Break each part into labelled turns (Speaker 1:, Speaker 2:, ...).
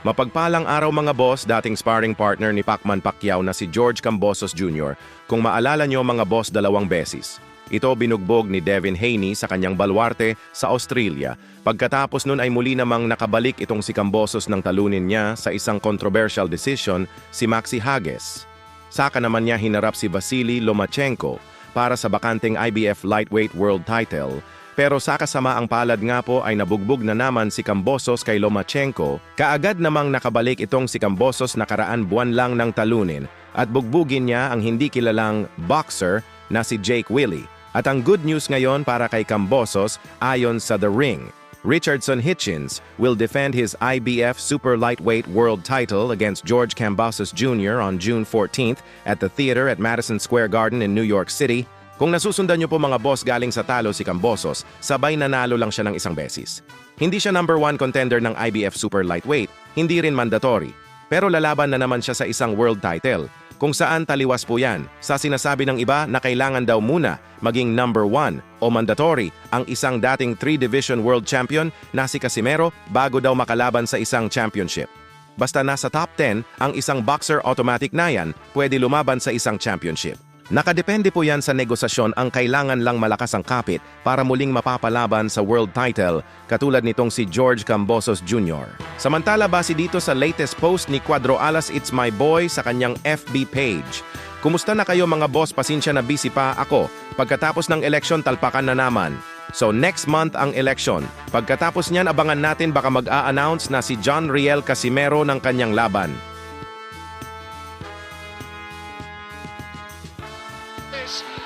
Speaker 1: Mapagpalang araw mga boss, dating sparring partner ni Pacman Pacquiao na si George Kambosos Jr. Kung maalala nyo mga boss 2 beses. Ito binugbog ni Devin Haney sa kanyang baluarte sa Australia. Pagkatapos nun ay muli namang nakabalik itong si Kambosos ng talunin niya sa isang controversial decision, si Maxi Hages. Saka naman niya hinarap si Vasily Lomachenko para sa bakanteng IBF Lightweight World Title. Pero sa kasamaang palad nga po ay nabugbog na naman si Kambosos kay Lomachenko. Kaagad namang nakabalik itong si Kambosos nakaraan buwan lang ng talunin at bugbugin niya ang hindi kilalang boxer na si Jake Willie. At ang good news ngayon para kay Kambosos ayon sa The Ring, Richardson Hitchens will defend his IBF Super Lightweight World Title against George Kambosos Jr. on June 14th at the theater at Madison Square Garden in New York City. Kung nasusundan niyo po mga boss galing sa talo si Kambosos, sabay nanalo lang siya ng 1 beses. Hindi siya number 1 contender ng IBF Super Lightweight, hindi rin mandatory. Pero lalaban na naman siya sa isang world title, kung saan taliwas po yan. Sa sinasabi ng iba na kailangan daw muna maging number 1 o mandatory ang isang dating 3-division world champion na si Casimero bago daw makalaban sa isang championship. Basta nasa top 10 ang isang boxer, automatic na yan, pwede lumaban sa isang championship. Nakadepende po yan sa negosasyon, ang kailangan lang malakas ang kapit para muling mapapalaban sa world title katulad nitong si George Kambosos Jr. Samantala base dito sa latest post ni Cuadro Alas It's My Boy sa kanyang FB page. Kumusta na kayo mga boss? Pasensya na busy pa ako. Pagkatapos ng eleksyon talpakan na naman. So next month ang eleksyon. Pagkatapos niyan abangan natin baka mag-a-announce na si John Riel Casimero ng kanyang laban.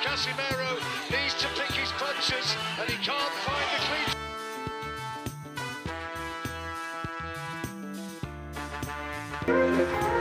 Speaker 2: Casimero needs to pick his punches and he can't find the clean.